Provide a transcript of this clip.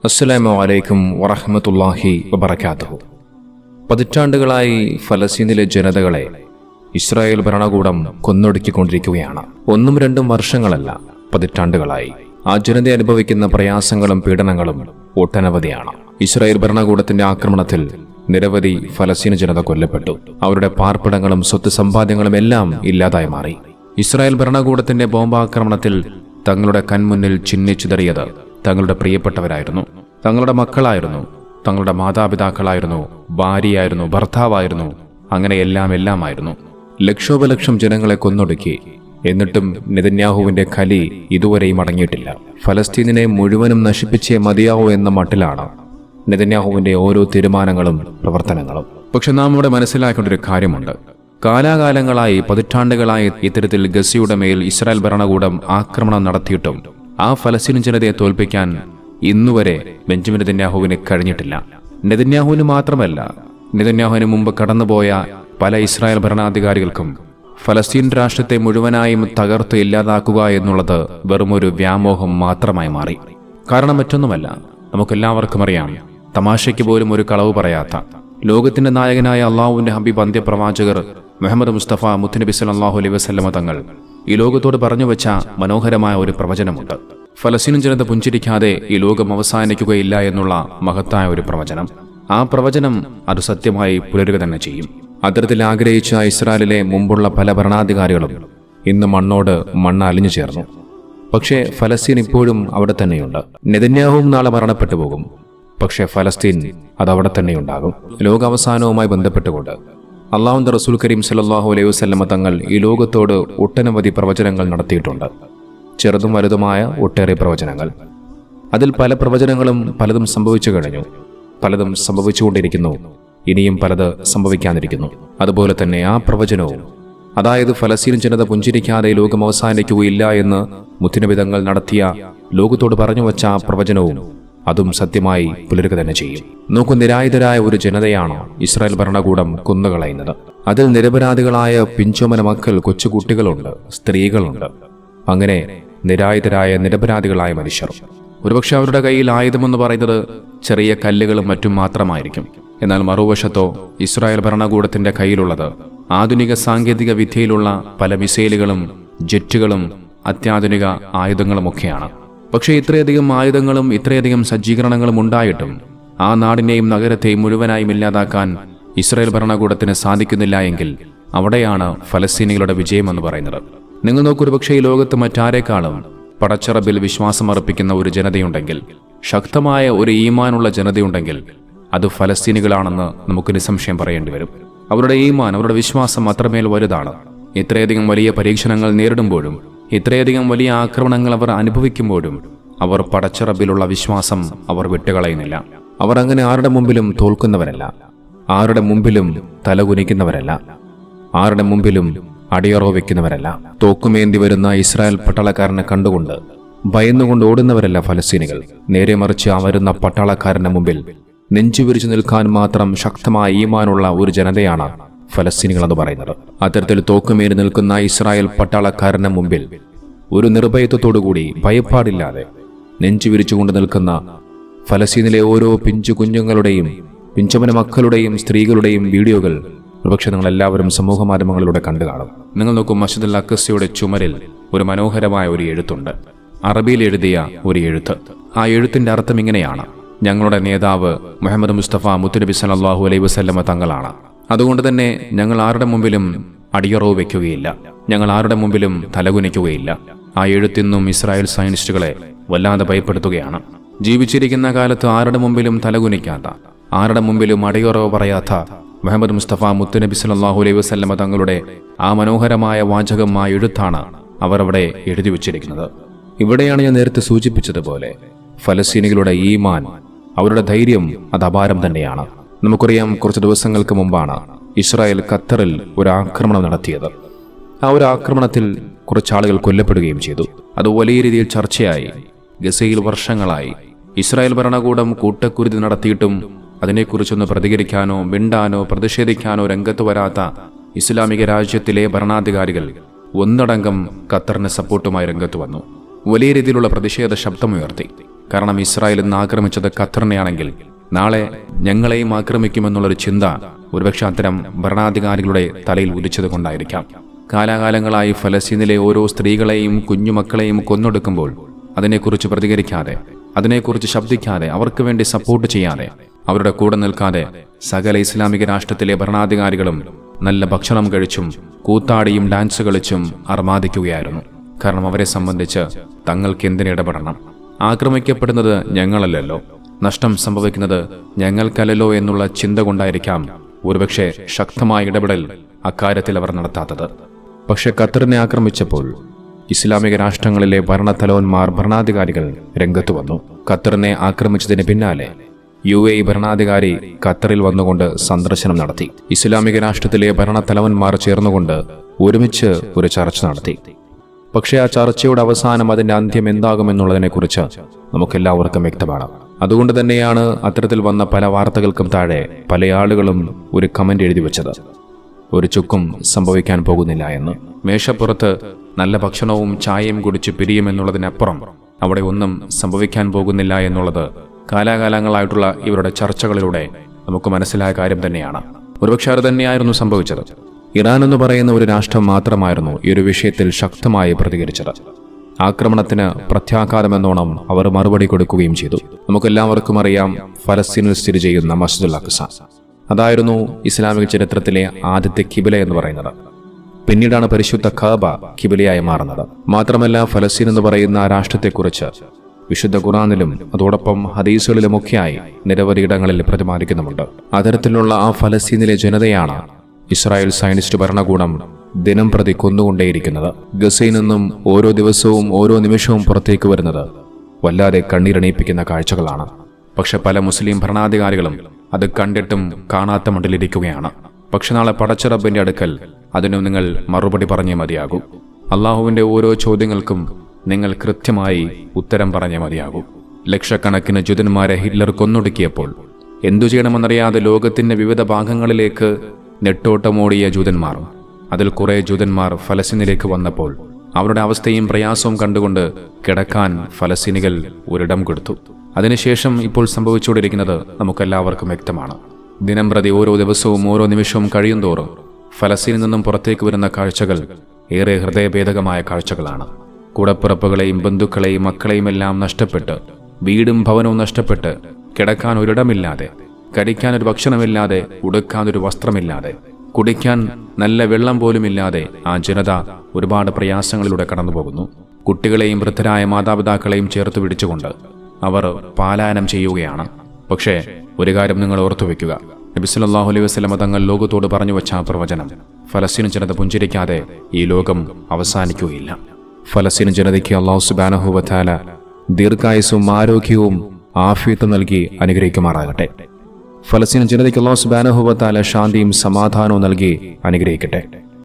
അസ്സലാമു അലൈക്കും വറഹ്മത്തുള്ളാഹി വബറകാതുഹു. പതിറ്റാണ്ടുകളായി ഫലസ്തീനിലെ ജനതകളെ ഇസ്രായേൽ ഭരണകൂടം കൊന്നൊടുക്കിക്കൊണ്ടിരിക്കുകയാണ്. 1-2 വർഷങ്ങളല്ല, പതിറ്റാണ്ടുകളായി ആ ജനത അനുഭവിക്കുന്ന പ്രയാസങ്ങളും പീഡനങ്ങളും ഒട്ടനവധിയാണ്. ഇസ്രായേൽ ഭരണകൂടത്തിന്റെ ആക്രമണത്തിൽ നിരവധി ഫലസ്തീൻ ജനത കൊല്ലപ്പെട്ടു. അവരുടെ പാർപ്പിടങ്ങളും സ്വത്ത് സമ്പാദ്യങ്ങളും എല്ലാം ഇല്ലാതായി മാറി. ഇസ്രായേൽ ഭരണകൂടത്തിന്റെ ബോംബാക്രമണത്തിൽ തങ്ങളുടെ കൺമുന്നിൽ ചിന്നിച്ചിതറിയത് തങ്ങളുടെ പ്രിയപ്പെട്ടവരായിരുന്നു, തങ്ങളുടെ മക്കളായിരുന്നു, തങ്ങളുടെ മാതാപിതാക്കളായിരുന്നു, ഭാര്യയായിരുന്നു, ഭർത്താവായിരുന്നു, അങ്ങനെ എല്ലാമായിരുന്നു. ലക്ഷോപലക്ഷം ജനങ്ങളെ കൊന്നൊടുക്കി. എന്നിട്ടും നെതന്യാഹുവിന്റെ കലി ഇതുവരെയും അടങ്ങിയിട്ടില്ല. ഫലസ്തീനിനെ മുഴുവനും നശിപ്പിച്ചേ മതിയാവൂ എന്ന മട്ടിലാണ് നെതന്യാഹുവിന്റെ ഓരോ തീരുമാനങ്ങളും പ്രവർത്തനങ്ങളും. പക്ഷെ നാം ഇവിടെ മനസ്സിലാക്കേണ്ട ഒരു കാര്യമുണ്ട്. കാലാകാലങ്ങളായി, പതിറ്റാണ്ടുകളായി ഇത്തരത്തിൽ ഗസയുടെ മേൽ ഇസ്രായേൽ ഭരണകൂടം ആക്രമണം നടത്തിയിട്ടും ആ ഫലസ്തീൻ ജനതയെ തോൽപ്പിക്കാൻ ഇന്നുവരെ ബെഞ്ചമിൻ നെതന്യാഹുവിന് കഴിഞ്ഞിട്ടില്ല. നെതന്യാഹുവിന് മാത്രമല്ല, നെതന്യാഹുവിന് മുമ്പ് കടന്നുപോയ പല ഇസ്രായേൽ ഭരണാധികാരികൾക്കും ഫലസ്തീൻ രാഷ്ട്രത്തെ മുഴുവനായും തകർത്ത് ഇല്ലാതാക്കുക എന്നുള്ളത് വെറുമൊരു വ്യാമോഹം മാത്രമായി മാറി. കാരണം മറ്റൊന്നുമല്ല, നമുക്കെല്ലാവർക്കും അറിയാം, തമാശയ്ക്ക് പോലും ഒരു കളവ് പറയാത്ത ലോകത്തിന്റെ നായകനായ അള്ളാഹുവിന്റെ ഹബീബ് അന്ത്യപ്രവാചകർ മുഹമ്മദ് മുസ്തഫ മുത്തുനബി സല്ലല്ലാഹു അലൈഹി വസല്ലമ തങ്ങൾ ഈ ലോകത്തോട് പറഞ്ഞു വെച്ച മനോഹരമായ ഒരു പ്രവചനമുണ്ട്. ഫലസ്തീൻ ജനത പുഞ്ചിരിക്കാതെ ഈ ലോകം അവസാനിക്കുകയില്ല എന്നുള്ള മഹത്തായ ഒരു പ്രവചനം. ആ പ്രവചനം അത് സത്യമായി പുലരുക തന്നെ ചെയ്യും. അത്തരത്തിൽ ആഗ്രഹിച്ച ഇസ്രായേലിലെ മുമ്പുള്ള പല ഭരണാധികാരികളും ഇന്ന് മണ്ണോട് മണ്ണ് അലിഞ്ഞു ചേർന്നു. പക്ഷേ ഫലസ്തീൻ ഇപ്പോഴും അവിടെ തന്നെയുണ്ട്. നെതന്യാഹുവും നാളെ മരണപ്പെട്ടു പോകും, പക്ഷേ ഫലസ്തീൻ അതവിടെ തന്നെയുണ്ടാകും. ലോകാവസാനവുമായി ബന്ധപ്പെട്ടുകൊണ്ട് അള്ളാഹുവിന്റെ റസൂൽ കരീം സല്ലല്ലാഹു അലൈഹി വസല്ലമ തങ്ങൾ ഈ ലോകത്തോട് ഒട്ടനവധി പ്രവചനങ്ങൾ നടത്തിയിട്ടുണ്ട്. ചെറുതും വലുതുമായ ഒട്ടേറെ പ്രവചനങ്ങൾ. അതിൽ പല പ്രവചനങ്ങളും പലതും സംഭവിച്ചു കഴിഞ്ഞു, പലതും സംഭവിച്ചുകൊണ്ടിരിക്കുന്നു, ഇനിയും പലത് സംഭവിക്കാനിരിക്കുന്നു. അതുപോലെ തന്നെ ആ പ്രവചനവും, അതായത് ഫലസ്തീൻ ജനത പുഞ്ചിരിക്കാതെ ലോകം അവസാനിക്കുകയില്ല എന്ന് മുത്തുനബി തങ്ങൾ നടത്തിയ, ലോകത്തോട് പറഞ്ഞു വച്ച ആ പ്രവചനവും അതും സത്യമായി പുലരുക തന്നെ ചെയ്യും. നോക്കൂ, നിരായുധരായ ഒരു ജനതയാണ് ഇസ്രായേൽ ഭരണകൂടം കൊന്നുകളയുന്നത്. അതിൽ നിരപരാധികളായ പിഞ്ചോമന മക്കൾ, കൊച്ചുകുട്ടികളുണ്ട്, സ്ത്രീകളുണ്ട്. അങ്ങനെ നിരായുധരായ നിരപരാധികളായ മനുഷ്യർ. ഒരുപക്ഷെ അവരുടെ കയ്യിൽ ആയുധമെന്ന് പറയുന്നത് ചെറിയ കല്ലുകളും മറ്റും മാത്രമായിരിക്കും. എന്നാൽ മറുവശത്തോ ഇസ്രായേൽ ഭരണകൂടത്തിന്റെ കയ്യിലുള്ളത് ആധുനിക സാങ്കേതിക വിദ്യയിലുള്ള പല മിസൈലുകളും, ജെറ്റുകളും, അത്യാധുനിക ആയുധങ്ങളുമൊക്കെയാണ്. പക്ഷേ ഇത്രയധികം ആയുധങ്ങളും ഇത്രയധികം സജ്ജീകരണങ്ങളും ഉണ്ടായിട്ടും ആ നാടിനെയും നഗരത്തെയും മുഴുവനായും ഇല്ലാതാക്കാൻ ഇസ്രായേൽ ഭരണകൂടത്തിന് സാധിക്കുന്നില്ല എങ്കിൽ അവിടെയാണ് ഫലസ്തീനികളുടെ വിജയമെന്ന് പറയുന്നത്. നിങ്ങൾ നോക്കൂ, ഒരുപക്ഷെ ഈ ലോകത്ത് മറ്റാരേക്കാളും പടച്ചറബിൽ വിശ്വാസമർപ്പിക്കുന്ന ഒരു ജനതയുണ്ടെങ്കിൽ, ശക്തമായ ഒരു ഈമാനുള്ള ജനതയുണ്ടെങ്കിൽ അത് ഫലസ്തീനികളാണെന്ന് നമുക്ക് നിസ്സംശയം പറയേണ്ടി വരും. അവരുടെ ഈമാൻ, അവരുടെ വിശ്വാസം അത്രമേൽ വലുതാണ്. ഇത്രയധികം വലിയ പരീക്ഷണങ്ങൾ നേരിടുമ്പോഴും, ഇത്രയധികം വലിയ ആക്രമണങ്ങൾ അവർ അനുഭവിക്കുമ്പോഴും അവർ പടച്ചറബിലുള്ള വിശ്വാസം അവർ വിട്ടുകളയുന്നില്ല. അവർ അങ്ങനെ ആരുടെ മുമ്പിലും തോൽക്കുന്നവരല്ല, ആരുടെ മുമ്പിലും തലകുനിക്കുന്നവരല്ല, ആരുടെ മുമ്പിലും അടിയറോ വെക്കുന്നവരല്ല. തോക്കുമേന്തി വരുന്ന ഇസ്രായേൽ പട്ടാളക്കാരനെ കണ്ടുകൊണ്ട് ഭയന്നുകൊണ്ട് ഓടുന്നവരല്ല ഫലസ്തീനികൾ. നേരെ മറിച്ച് ആ വരുന്ന പട്ടാളക്കാരന്റെ മുമ്പിൽ നെഞ്ചുവിരിച്ചു നിൽക്കാൻ മാത്രം ശക്തമായ ഈമാനുള്ള ഒരു ജനതയാണ് ഫലസ്തീനികൾ എന്ന് പറയുന്നത്. അത്തരത്തിൽ തോക്കുമേറി നിൽക്കുന്ന ഇസ്രായേൽ പട്ടാളക്കാരന്റെ മുമ്പിൽ ഒരു നിർഭയത്വത്തോടുകൂടി, ഭയപ്പാടില്ലാതെ നെഞ്ചുവിരിച്ചുകൊണ്ട് നിൽക്കുന്ന ഫലസ്തീനിലെ ഓരോ പിഞ്ചു കുഞ്ഞുങ്ങളുടെയും, പിഞ്ചമന മക്കളുടെയും, സ്ത്രീകളുടെയും വീഡിയോകൾ ഒരുപക്ഷെ നിങ്ങൾ എല്ലാവരും സമൂഹ മാധ്യമങ്ങളിലൂടെ കണ്ടു കാണും. നിങ്ങൾ നോക്കും, മസ്ജിദുൽ അഖ്സയുടെ ചുമരിൽ ഒരു മനോഹരമായ ഒരു എഴുത്തുണ്ട്, അറബിയിൽ എഴുതിയ ഒരു എഴുത്ത്. ആ എഴുത്തിന്റെ അർത്ഥം ഇങ്ങനെയാണ്: ഞങ്ങളുടെ നേതാവ് മുഹമ്മദ് മുസ്തഫ മുത്തുനബി സല്ലല്ലാഹു അലൈഹി വസല്ലമ തങ്ങളാണ്. അതുകൊണ്ട് തന്നെ ഞങ്ങൾ ആരുടെ മുമ്പിലും അടിയറവ് വയ്ക്കുകയില്ല, ഞങ്ങൾ ആരുടെ മുമ്പിലും തലകുനിക്കുകയില്ല. ആ എഴുത്തിന്നും ഇസ്രായേൽ സയനിസ്റ്റുകളെ വല്ലാതെ ഭയപ്പെടുത്തുകയാണ്. ജീവിച്ചിരിക്കുന്ന കാലത്ത് ആരുടെ മുമ്പിലും തലകുനിക്കാത്ത, ആരുടെ മുമ്പിലും അടിയറവ് പറയാത്ത മുഹമ്മദ് മുസ്തഫ മുത്തുനബി സല്ലല്ലാഹു അലൈഹി വസല്ലമ തങ്ങളുടെ ആ മനോഹരമായ വാചകം, ആ എഴുത്താണ് അവർ അവിടെ എഴുതി വച്ചിരിക്കുന്നത്. ഇവിടെയാണ് ഞാൻ നേരത്തെ സൂചിപ്പിച്ചതുപോലെ ഫലസ്തീനികളുടെ ഈമാൻ, അവരുടെ ധൈര്യം അത് അപാരം തന്നെയാണ്. നമുക്കറിയാം, കുറച്ച് ദിവസങ്ങൾക്ക് മുമ്പാണ് ഇസ്രായേൽ ഖത്തറിൽ ഒരു ആക്രമണം നടത്തിയത്. ആ ഒരു ആക്രമണത്തിൽ കുറച്ചാളുകൾ കൊല്ലപ്പെടുകയും ചെയ്തു. അത് വലിയ രീതിയിൽ ചർച്ചയായി. ഗസയിൽ വർഷങ്ങളായി ഇസ്രായേൽ ഭരണകൂടം കൂട്ടക്കുരുതി നടത്തിയിട്ടും അതിനെക്കുറിച്ചൊന്ന് പ്രതികരിക്കാനോ മിണ്ടാനോ പ്രതിഷേധിക്കാനോ രംഗത്ത് വരാത്ത ഇസ്ലാമിക രാജ്യത്തിലെ ഭരണാധികാരികൾ ഒന്നടങ്കം ഖത്തറിന് സപ്പോർട്ടുമായി രംഗത്ത് വന്നു. വലിയ രീതിയിലുള്ള പ്രതിഷേധ ശബ്ദമുയർത്തി. കാരണം ഇസ്രായേൽ ഇന്ന് ആക്രമിച്ചത് ഖത്തറിനെയാണെങ്കിൽ നാളെ ഞങ്ങളെയും ആക്രമിക്കുമെന്നുള്ളൊരു ചിന്ത ഒരുപക്ഷെ അത്തരം ഭരണാധികാരികളുടെ തലയിൽ ഉദിച്ചത് കൊണ്ടായിരിക്കാം. കാലാകാലങ്ങളായി ഫലസ്തീനിലെ ഓരോ സ്ത്രീകളെയും കുഞ്ഞുമക്കളെയും കൊന്നൊടുക്കുമ്പോൾ അതിനെക്കുറിച്ച് പ്രതികരിക്കാതെ, അതിനെക്കുറിച്ച് ശബ്ദിക്കാതെ, അവർക്ക് വേണ്ടി സപ്പോർട്ട് ചെയ്യാതെ, അവരുടെ കൂടെ നിൽക്കാതെ സകല ഇസ്ലാമിക രാഷ്ട്രത്തിലെ ഭരണാധികാരികളും നല്ല ഭക്ഷണം കഴിച്ചും കൂത്താടിയും ഡാൻസ് കളിച്ചും അർമാദിക്കുകയായിരുന്നു. കാരണം അവരെ സംബന്ധിച്ച് തങ്ങൾക്ക് എന്തിനിടപെടണം? ആക്രമിക്കപ്പെടുന്നത് ഞങ്ങളല്ലല്ലോ, നഷ്ടം സംഭവിക്കുന്നത് ഞങ്ങൾക്കല്ലല്ലോ എന്നുള്ള ചിന്ത കൊണ്ടായിരിക്കാം ഒരുപക്ഷെ ശക്തമായ ഇടപെടൽ അക്കാര്യത്തിൽ അവർ നടത്താത്തത്. പക്ഷെ ഖത്തറിനെ ആക്രമിച്ചപ്പോൾ ഇസ്ലാമിക രാഷ്ട്രങ്ങളിലെ ഭരണത്തലവന്മാർ, ഭരണാധികാരികൾ രംഗത്ത് വന്നു. ഖത്തറിനെ ആക്രമിച്ചതിന് പിന്നാലെ UAE ഭരണാധികാരി ഖത്തറിൽ വന്നുകൊണ്ട് സന്ദർശനം നടത്തി. ഇസ്ലാമിക രാഷ്ട്രത്തിലെ ഭരണത്തലവന്മാർ ചേർന്നുകൊണ്ട് ഒരുമിച്ച് ഒരു ചർച്ച നടത്തി. പക്ഷേ ആ ചർച്ചയുടെ അവസാനം, അതിന്റെ അന്ത്യം എന്താകുമെന്നുള്ളതിനെക്കുറിച്ച് നമുക്കെല്ലാവർക്കും വ്യക്തമാണ്. അതുകൊണ്ട് തന്നെയാണ് അത്തരത്തിൽ വന്ന പല വാർത്തകൾക്കും താഴെ പല ആളുകളും ഒരു കമന്റ് എഴുതി വെച്ചത്, ഒരു ചുക്കും സംഭവിക്കാൻ പോകുന്നില്ല എന്ന്. മേശപ്പുറത്ത് നല്ല ഭക്ഷണവും ചായയും കുടിച്ച് പിരിയുമെന്നുള്ളതിനപ്പുറം അവിടെ ഒന്നും സംഭവിക്കാൻ പോകുന്നില്ല എന്നുള്ളത് കാലാകാലങ്ങളായിട്ടുള്ള ഇവരുടെ ചർച്ചകളിലൂടെ നമുക്ക് മനസ്സിലായ കാര്യം തന്നെയാണ്. ഒരുപക്ഷെ അത് തന്നെയായിരുന്നു സംഭവിച്ചത്. ഇറാൻ എന്ന് പറയുന്ന ഒരു രാഷ്ട്രം മാത്രമായിരുന്നു ഈ ഒരു വിഷയത്തിൽ ശക്തമായി പ്രതികരിച്ചത്. ആക്രമണത്തിന് പ്രത്യാഘാതമെന്നോണം അവർ മറുപടി കൊടുക്കുകയും ചെയ്തു. നമുക്കെല്ലാവർക്കും അറിയാം, ഫലസ്തീനിൽ സ്ഥിതി ചെയ്യുന്ന മസ്ജിദുൽ അഖ്സ, അതായിരുന്നു ഇസ്ലാമിക ചരിത്രത്തിലെ ആദ്യത്തെ കിബില എന്ന് പറയുന്നത്. പിന്നീടാണ് പരിശുദ്ധ കഅബ കിബിലയായി മാറുന്നത്. മാത്രമല്ല, ഫലസ്തീൻ എന്ന് പറയുന്ന രാഷ്ട്രത്തെക്കുറിച്ച് വിശുദ്ധ ഖുർആനിലും അതോടൊപ്പം ഹദീസുകളിലുമൊക്കെയായി നിരവധി ഇടങ്ങളിൽ പ്രതിപാദിക്കുന്നുമുണ്ട്. അത്തരത്തിലുള്ള ആ ഫലസ്തീനിലെ ജനതയാണ് ഇസ്രായേൽ സയനിസ്റ്റ് ഭരണകൂടം ദിനം പ്രതി കൊന്നുകൊണ്ടേയിരിക്കുന്നത്. ഗസയിൽ നിന്നും ഓരോ ദിവസവും ഓരോ നിമിഷവും പുറത്തേക്ക് വരുന്നത് വല്ലാതെ കണ്ണീരണിയിപ്പിക്കുന്ന കാഴ്ചകളാണ്. പക്ഷെ പല മുസ്ലിം ഭരണാധികാരികളും അത് കണ്ടിട്ടും കാണാത്ത മട്ടിലിരിക്കുകയാണ്. പക്ഷെ നാളെ പടച്ചിറപ്പിന്റെ അടുക്കൽ അതിനും നിങ്ങൾ മറുപടി പറഞ്ഞേ മതിയാകൂ. അള്ളാഹുവിന്റെ ഓരോ ചോദ്യങ്ങൾക്കും നിങ്ങൾ കൃത്യമായി ഉത്തരം പറഞ്ഞേ മതിയാകൂ. ലക്ഷക്കണക്കിന് ജൂതന്മാരെ ഹിറ്റ്ലർ കൊന്നൊടുക്കിയപ്പോൾ എന്തു ചെയ്യണമെന്നറിയാതെ ലോകത്തിന്റെ വിവിധ ഭാഗങ്ങളിലേക്ക് നെട്ടോട്ടമോടിയ ജൂതന്മാർ, അതിൽ കുറെ ജൂതന്മാർ ഫലസ്തീനിലേക്ക് വന്നപ്പോൾ അവരുടെ അവസ്ഥയും പ്രയാസവും കണ്ടുകൊണ്ട് കിടക്കാൻ ഫലസ്തീനികൾ ഒരിടം കൊടുത്തു. അതിനുശേഷം ഇപ്പോൾ സംഭവിച്ചുകൊണ്ടിരിക്കുന്നത് നമുക്കെല്ലാവർക്കും വ്യക്തമാണ്. ദിനം പ്രതി ഓരോ ദിവസവും ഓരോ നിമിഷവും കഴിയുന്തോറും ഫലസ്തീനിൽ നിന്നും പുറത്തേക്ക് വരുന്ന കാഴ്ചകൾ ഏറെ ഹൃദയഭേദകമായ കാഴ്ചകളാണ്. കൂടപ്പിറപ്പുകളെയും ബന്ധുക്കളെയും മക്കളെയും എല്ലാം നഷ്ടപ്പെട്ട്, വീടും ഭവനവും നഷ്ടപ്പെട്ട്, കിടക്കാൻ ഒരിടമില്ലാതെ, കഴിക്കാൻ ഒരു ഭക്ഷണമില്ലാതെ, ഉടുക്കാൻ ഒരു വസ്ത്രമില്ലാതെ, കുടിക്കാൻ നല്ല വെള്ളം പോലുമില്ലാതെ ആ ജനത ഒരുപാട് പ്രയാസങ്ങളിലൂടെ കടന്നുപോകുന്നു. കുട്ടികളെയും വൃദ്ധരായ മാതാപിതാക്കളെയും ചേർത്ത് പിടിച്ചുകൊണ്ട് അവർ പാലായനം ചെയ്യുകയാണ്. പക്ഷേ ഒരു കാര്യം നിങ്ങൾ ഓർത്തുവെക്കുക, നബി സല്ലല്ലാഹു അലൈഹി വസല്ലം തങ്ങൾ ലോകത്തോട് പറഞ്ഞു വച്ച പ്രവചനം, ഫലസ്തീൻ ജനത പുഞ്ചിരിക്കാതെ ഈ ലോകം അവസാനിക്കുകയില്ല. ഫലസ്തീൻ ജനതയ്ക്ക് അല്ലാഹു സുബ്ഹാനഹു വ തആല ദീർഘായുസ്സും ആരോഗ്യവും ആഫിയത്തും നൽകി അനുഗ്രഹിക്കുമാറാകട്ടെ. ഫലസ്തീൻ ജനതയ്ക്ക് അല്ലാഹു സുബ്ഹാനഹു വ തആല ശാന്തിയും സമാധാനവും നൽകി അനുഗ്രഹിക്കട്ടെ.